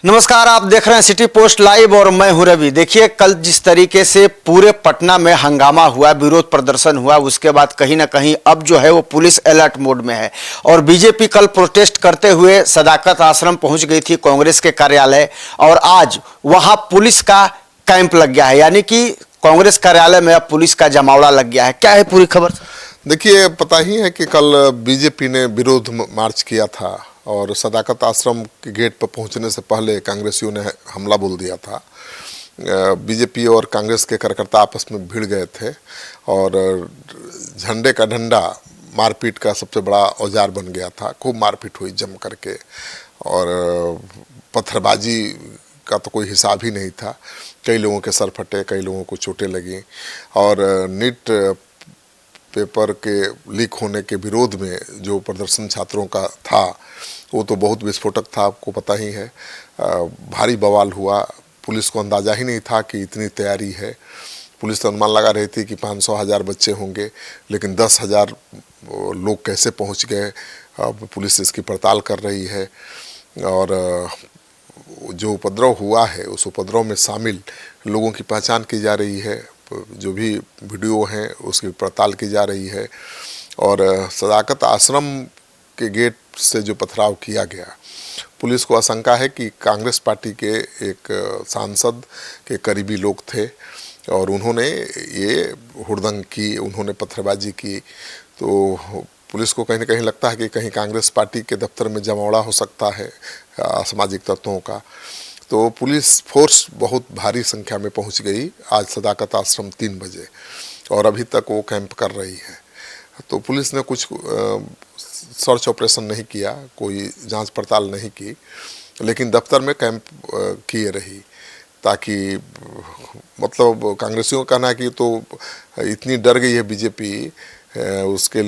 नमस्कार, आप देख रहे हैं सिटी पोस्ट लाइव और मैं हूं रवि। देखिए, कल जिस तरीके से पूरे पटना में हंगामा हुआ, विरोध प्रदर्शन हुआ, उसके बाद कहीं ना कहीं अब जो है वो पुलिस अलर्ट मोड में है और बीजेपी कल प्रोटेस्ट करते हुए सदाकत आश्रम पहुंच गई थी कांग्रेस के कार्यालय और आज वहां पुलिस का कैंप लग गया है, यानी कि कांग्रेस कार्यालय में अब पुलिस का जमावड़ा लग गया है। क्या है पूरी खबर? देखिए, पता ही है कि कल बीजेपी ने विरोध मार्च किया था और सदाकत आश्रम के गेट पर पहुंचने से पहले कांग्रेसियों ने हमला बोल दिया था। बीजेपी और कांग्रेस के कार्यकर्ता आपस में भिड़ गए थे और झंडे का डंडा मारपीट का सबसे बड़ा औजार बन गया था। खूब मारपीट हुई जम करके और पत्थरबाजी का तो कोई हिसाब ही नहीं था। कई लोगों के सर फटे, कई लोगों को चोटें लगी और नीट पेपर के लीक होने के विरोध में जो प्रदर्शन छात्रों का था वो तो बहुत विस्फोटक था, आपको पता ही है। भारी बवाल हुआ। पुलिस को अंदाज़ा ही नहीं था कि इतनी तैयारी है। पुलिस तो अनुमान लगा रही थी कि 500,000 बच्चे होंगे, लेकिन 10,000 लोग कैसे पहुंच गए, पुलिस इसकी पड़ताल कर रही है। और जो उपद्रव हुआ है उस उपद्रव में शामिल लोगों की पहचान की जा रही है। जो भी वीडियो हैं उसकी पड़ताल की जा रही है और सदाकत आश्रम के गेट से जो पथराव किया गया, पुलिस को आशंका है कि कांग्रेस पार्टी के एक सांसद के करीबी लोग थे और उन्होंने ये हुड़दंग की, उन्होंने पत्थरबाजी की। तो पुलिस को कहीं ना कहीं लगता है कि कहीं कांग्रेस पार्टी के दफ्तर में जमावड़ा हो सकता है असामाजिक तत्वों का। तो पुलिस फोर्स बहुत भारी संख्या में पहुंच गई आज सदाकत आश्रम 3 बजे और अभी तक वो कैंप कर रही है। तो पुलिस ने कुछ सर्च ऑपरेशन नहीं किया, कोई जांच पड़ताल नहीं की, लेकिन दफ्तर में कैंप किए रही ताकि मतलब कांग्रेसियों का कहना है कि तो इतनी डर गई है बीजेपी, उसके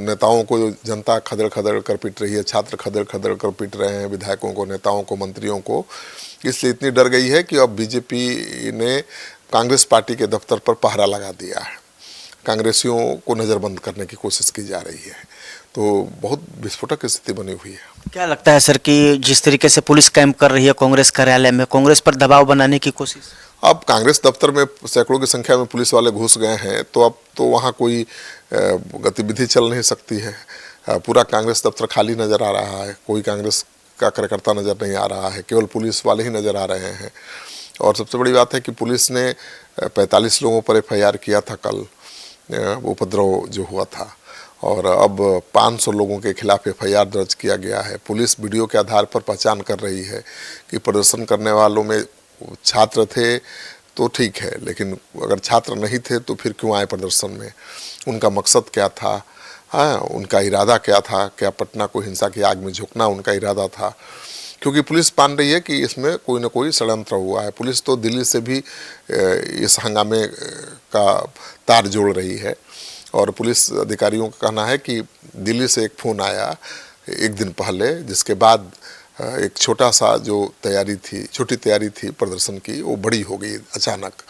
नेताओं को जनता खदड़ खदड़ कर पीट रही है, छात्र खदड़ खदड़ कर पीट रहे हैं विधायकों को, नेताओं को, मंत्रियों को। इसलिए इतनी डर गई है कि अब बीजेपी ने कांग्रेस पार्टी के दफ्तर पर पहरा लगा दिया है। कांग्रेसियों को नज़रबंद करने की कोशिश की जा रही है। तो बहुत विस्फोटक स्थिति बनी हुई है। क्या लगता है सर कि जिस तरीके से पुलिस कैंप कर रही है कांग्रेस कार्यालय में, कांग्रेस पर दबाव बनाने की कोशिश? अब कांग्रेस दफ्तर में सैकड़ों की संख्या में पुलिस वाले घुस गए हैं, तो अब तो वहाँ कोई गतिविधि चल नहीं सकती है। पूरा कांग्रेस दफ्तर खाली नज़र आ रहा है, कोई कांग्रेस का कार्यकर्ता नज़र नहीं आ रहा है, केवल पुलिस वाले ही नज़र आ रहे हैं। और सबसे बड़ी बात है कि पुलिस ने 45 लोगों पर FIR किया था कल उपद्रव जो हुआ था और अब 500 लोगों के खिलाफ FIR दर्ज किया गया है। पुलिस वीडियो के आधार पर पहचान कर रही है कि प्रदर्शन करने वालों में छात्र थे तो ठीक है, लेकिन अगर छात्र नहीं थे तो फिर क्यों आए प्रदर्शन में, उनका मकसद क्या था, हाँ, उनका इरादा क्या था, क्या पटना को हिंसा की आग में झोंकना उनका इरादा था। क्योंकि पुलिस मान रही है कि इसमें कोई ना कोई षड्यंत्र हुआ है। पुलिस तो दिल्ली से भी इस हंगामे का तार जोड़ रही है और पुलिस अधिकारियों का कहना है कि दिल्ली से एक फ़ोन आया एक दिन पहले, जिसके बाद एक छोटा सा जो छोटी तैयारी थी प्रदर्शन की, वो बड़ी हो गई अचानक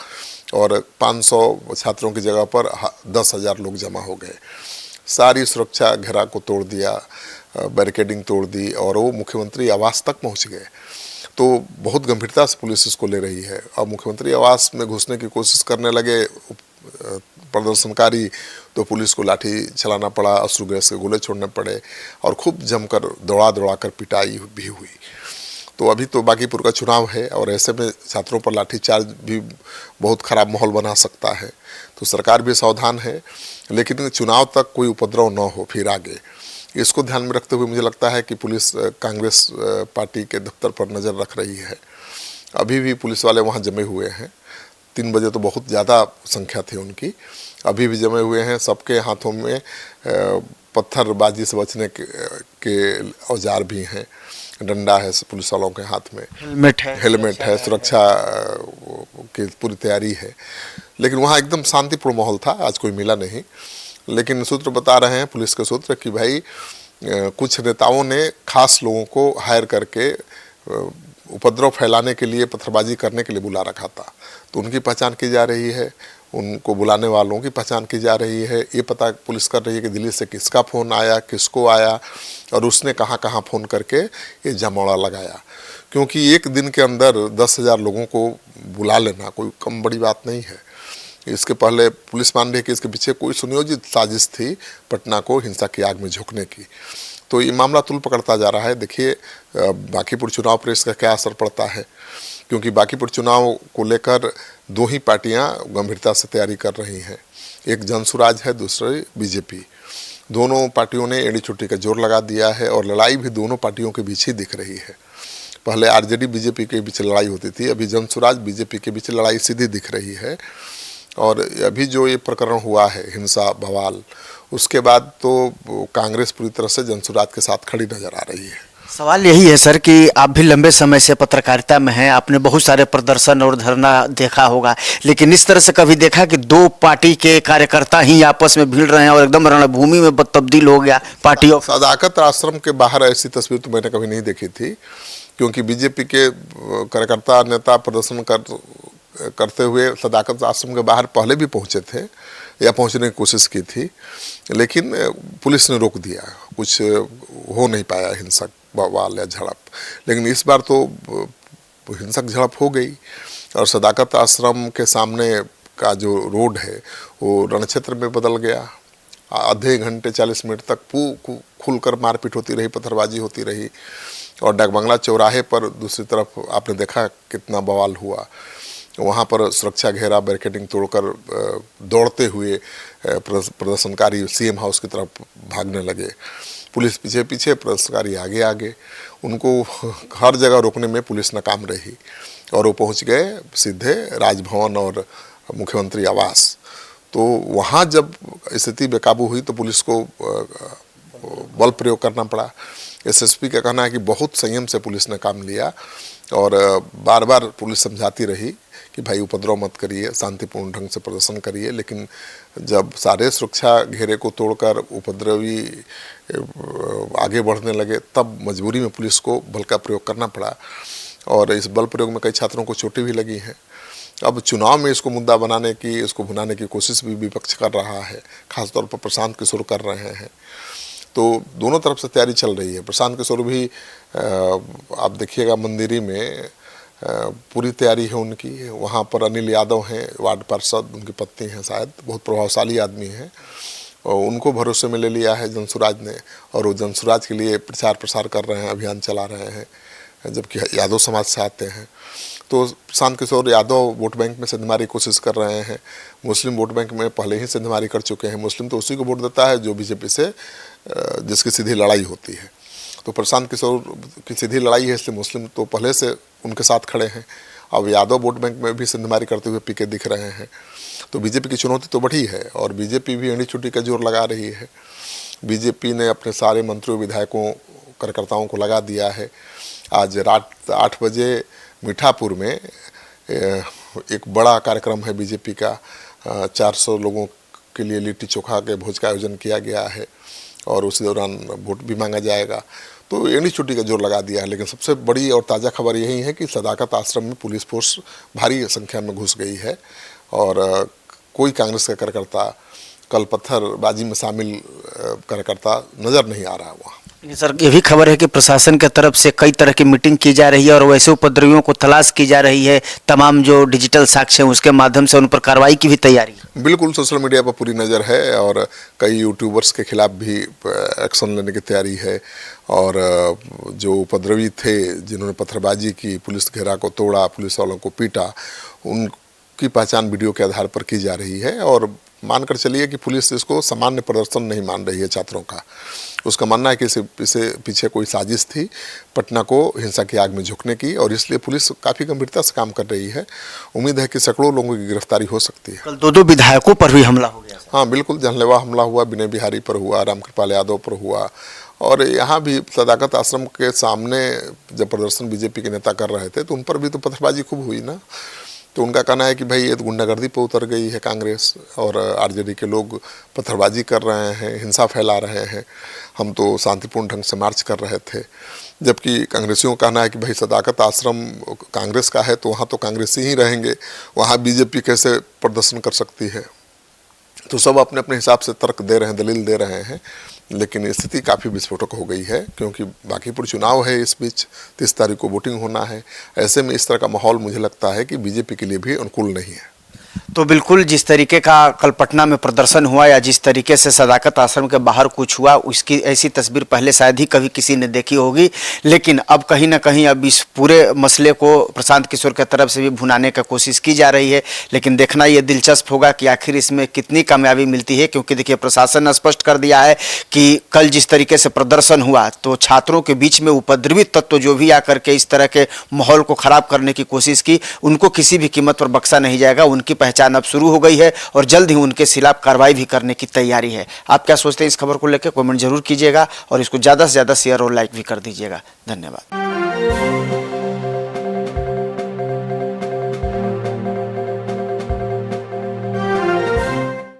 और 500 छात्रों की जगह पर 10,000 लोग जमा हो गए। सारी सुरक्षा घेरा को तोड़ दिया, बैरिकेडिंग तोड़ दी और वो मुख्यमंत्री आवास तक पहुंच गए। तो बहुत गंभीरता से पुलिस इसको ले रही है। अब मुख्यमंत्री आवास में घुसने की कोशिश करने लगे प्रदर्शनकारी तो पुलिस को लाठी चलाना पड़ा, अश्रु गैस के गोले छोड़ने पड़े और खूब जमकर दौड़ा कर पिटाई भी हुई। तो अभी तो बागीपुर का चुनाव है और ऐसे में छात्रों पर लाठीचार्ज भी बहुत ख़राब माहौल बना सकता है। तो सरकार भी सावधान है, लेकिन चुनाव तक कोई उपद्रव न हो फिर आगे, इसको ध्यान में रखते हुए मुझे लगता है कि पुलिस कांग्रेस पार्टी के दफ्तर पर नज़र रख रही है। अभी भी पुलिस वाले वहाँ जमे हुए हैं। 3 बजे तो बहुत ज़्यादा संख्या थी उनकी, अभी भी जमे हुए हैं। सबके हाथों में पत्थरबाजी से बचने के औजार भी हैं, डंडा है पुलिस वालों के हाथ में, हेलमेट है, सुरक्षा की पूरी तैयारी है। लेकिन वहाँ एकदम शांतिपूर्ण माहौल था, आज कोई मिला नहीं। लेकिन सूत्र बता रहे हैं, पुलिस के सूत्र, कि भाई कुछ नेताओं ने खास लोगों को हायर करके उपद्रव फैलाने के लिए, पत्थरबाजी करने के लिए बुला रखा था, तो उनकी पहचान की जा रही है। उनको बुलाने वालों की पहचान की जा रही है। ये पता पुलिस कर रही है कि दिल्ली से किसका फ़ोन आया, किसको आया और उसने कहाँ कहाँ फ़ोन करके ये जमावड़ा लगाया, क्योंकि एक दिन के अंदर 10,000 लोगों को बुला लेना कोई कम बड़ी बात नहीं है। इसके पहले पुलिस मान रही है कि इसके पीछे कोई सुनियोजित साजिश थी पटना को हिंसा की आग में झोंकने की। तो ये मामला तुल पकड़ता जा रहा है। देखिए बांकीपुर चुनाव पर इसका क्या असर पड़ता है, क्योंकि बांकीपुर चुनाव को लेकर दो ही पार्टियां गंभीरता से तैयारी कर रही हैं, एक जनसुराज है, दूसरी बीजेपी। दोनों पार्टियों ने एड़ी चुट्टी का जोर लगा दिया है और लड़ाई भी दोनों पार्टियों के बीच ही दिख रही है। पहले आरजेडी बीजेपी के बीच लड़ाई होती थी, अभी जनसुराज बीजेपी के बीच लड़ाई सीधी दिख रही है। और अभी जो ये प्रकरण हुआ है हिंसा बवाल, उसके बाद तो कांग्रेस पूरी तरह से जनसुराज के साथ खड़ी नजर आ रही है। सवाल यही है सर कि आप भी लंबे समय से पत्रकारिता में हैं, आपने बहुत सारे प्रदर्शन और धरना देखा होगा, लेकिन इस तरह से कभी देखा कि दो पार्टी के कार्यकर्ता ही आपस में भिड़ रहे हैं और एकदम रणभूमि में तब्दील हो गया पार्टियों? सदाकत आश्रम के बाहर ऐसी तस्वीर तो मैंने कभी नहीं देखी थी, क्योंकि बीजेपी के कार्यकर्ता नेता प्रदर्शन करते हुए सदाकत आश्रम के बाहर पहले भी पहुंचे थे या पहुंचने की कोशिश की थी, लेकिन पुलिस ने रोक दिया, कुछ हो नहीं पाया हिंसक बवाल या झड़प। लेकिन इस बार तो हिंसक झड़प हो गई और सदाकत आश्रम के सामने का जो रोड है वो रणक्षेत्र में बदल गया। आधे घंटे 40 मिनट तक खुलकर मारपीट होती रही, पत्थरबाजी होती रही और डाकबंगला चौराहे पर दूसरी तरफ आपने देखा कितना बवाल हुआ। वहाँ पर सुरक्षा घेरा बैरिकेडिंग तोड़कर दौड़ते हुए प्रदर्शनकारी सीएम हाउस की तरफ भागने लगे। पुलिस पीछे पीछे, प्रदर्शनकारी आगे आगे। उनको हर जगह रोकने में पुलिस नाकाम रही और वो पहुँच गए सीधे राजभवन और मुख्यमंत्री आवास। तो वहाँ जब स्थिति बेकाबू हुई तो पुलिस को बल प्रयोग करना पड़ा। एसएसपी का कहना है कि बहुत संयम से पुलिस ने काम लिया और बार बार पुलिस समझाती रही कि भाई उपद्रव मत करिए, शांतिपूर्ण ढंग से प्रदर्शन करिए। लेकिन जब सारे सुरक्षा घेरे को तोड़कर उपद्रवी आगे बढ़ने लगे तब मजबूरी में पुलिस को बल का प्रयोग करना पड़ा और इस बल प्रयोग में कई छात्रों को चोटें भी लगी हैं। अब चुनाव में इसको मुद्दा बनाने की, इसको भुनाने की कोशिश भी विपक्ष कर रहा है, खासतौर पर प्रशांत किशोर कर रहे हैं। तो दोनों तरफ से तैयारी चल रही है। प्रशांत किशोर भी आप देखिएगा मंदिरी में पूरी तैयारी है उनकी। वहाँ पर अनिल यादव हैं, वार्ड पार्षद, उनकी पत्नी हैं, शायद बहुत प्रभावशाली आदमी हैं और उनको भरोसे में ले लिया है जनसुराज ने और वो जनसुराज के लिए प्रचार प्रसार कर रहे हैं, अभियान चला रहे हैं, जबकि यादव समाज से आते हैं। तो प्रशांत किशोर यादव वोट बैंक में सिंधमारी कोशिश कर रहे हैं। मुस्लिम वोट बैंक में पहले ही सिंधमारी कर चुके हैं। मुस्लिम तो उसी को वोट देता है जो बीजेपी से जिसकी सीधी लड़ाई होती है। तो प्रशांत किशोर की सीधी लड़ाई है, इसलिए मुस्लिम तो पहले से उनके साथ खड़े हैं। अब यादव वोट बैंक में भी सिंधमारी करते हुए पीके दिख रहे हैं। तो बीजेपी की चुनौती तो बढ़ी है और बीजेपी भी एड़ी चुट्टी का जोर लगा रही है। बीजेपी ने अपने सारे मंत्रियों, विधायकों, कार्यकर्ताओं को लगा दिया है। आज रात 8 बजे मीठापुर में एक बड़ा कार्यक्रम है बीजेपी का। 400 लोगों के लिए लिट्टी चोखा के भोज का आयोजन किया गया है और उसी दौरान वोट भी मांगा जाएगा। तो एड़ी चुट्टी का जोर लगा दिया है। लेकिन सबसे बड़ी और ताज़ा खबर यही है कि सदाकत आश्रम में पुलिस फोर्स भारी संख्या में घुस गई है और कोई कांग्रेस का कार्यकर्ता, कल पत्थरबाजी में शामिल कार्यकर्ता नज़र नहीं आ रहा वहाँ। सर ये भी खबर है कि प्रशासन की तरफ से कई तरह की मीटिंग की जा रही है और वैसे उपद्रवियों को तलाश की जा रही है। तमाम जो डिजिटल साक्ष्य हैं उसके माध्यम से उन पर कार्रवाई की भी तैयारी। बिल्कुल, सोशल मीडिया पर पूरी नज़र है और कई यूट्यूबर्स के खिलाफ भी एक्शन लेने की तैयारी है। और जो उपद्रवी थे जिन्होंने पत्थरबाजी की, पुलिस घेरा को तोड़ा, पुलिस वालों को पीटा, उनकी पहचान वीडियो के आधार पर की जा रही है। और मानकर चलिए कि पुलिस इसको सामान्य प्रदर्शन नहीं मान रही है छात्रों का। उसका मानना है कि इसे पीछे कोई साजिश थी पटना को हिंसा की आग में झोंकने की और इसलिए पुलिस काफ़ी गंभीरता से काम कर रही है। उम्मीद है कि सैकड़ों लोगों की गिरफ्तारी हो सकती है। कल दो विधायकों पर भी हमला हो गया। हाँ बिल्कुल, जानलेवा हमला हुआ, विनय बिहारी पर हुआ, रामकृपाल यादव पर हुआ और यहाँ भी सदाकत आश्रम के सामने जब प्रदर्शन बीजेपी के नेता कर रहे थे तो उन पर भी तो पत्थरबाजी खूब हुई ना। तो उनका कहना है कि भाई ये तो गुंडागर्दी पर उतर गई है कांग्रेस, और आरजेडी के लोग पत्थरबाजी कर रहे हैं, हिंसा फैला रहे हैं, हम तो शांतिपूर्ण ढंग से मार्च कर रहे थे। जबकि कांग्रेसियों का कहना है कि भाई सदाकत आश्रम कांग्रेस का है तो वहाँ तो कांग्रेसी ही रहेंगे, वहाँ बीजेपी कैसे प्रदर्शन कर सकती है। तो सब अपने अपने हिसाब से तर्क दे रहे हैं, दलील दे रहे हैं, लेकिन स्थिति काफ़ी विस्फोटक हो गई है, क्योंकि बांकीपुर चुनाव है, इस बीच 30 तारीख को वोटिंग होना है। ऐसे में इस तरह का माहौल मुझे लगता है कि बीजेपी के लिए भी अनुकूल नहीं है। तो बिल्कुल जिस तरीके का कल पटना में प्रदर्शन हुआ या जिस तरीके से सदाकत आश्रम के बाहर कुछ हुआ, उसकी ऐसी तस्वीर पहले शायद ही कभी किसी ने देखी होगी। लेकिन अब कहीं ना कहीं अब इस पूरे मसले को प्रशांत किशोर की तरफ से भी भुनाने की कोशिश की जा रही है। लेकिन देखना ये दिलचस्प होगा कि आखिर इसमें कितनी कामयाबी मिलती है, क्योंकि देखिए प्रशासन ने स्पष्ट कर दिया है कि कल जिस तरीके से प्रदर्शन हुआ तो छात्रों के बीच में उपद्रवी तत्व जो भी आकर के इस तरह के माहौल को खराब करने की कोशिश की, उनको किसी भी कीमत पर बख्शा नहीं जाएगा। उनकी पहचान अब शुरू हो गई है और जल्द ही उनके खिलाफ कार्रवाई भी करने की तैयारी है। आप क्या सोचते हैं इस खबर को लेकर? कमेंट जरूर कीजिएगा और इसको ज़्यादा से ज़्यादा शेयर और लाइक भी कर दीजिएगा। धन्यवाद।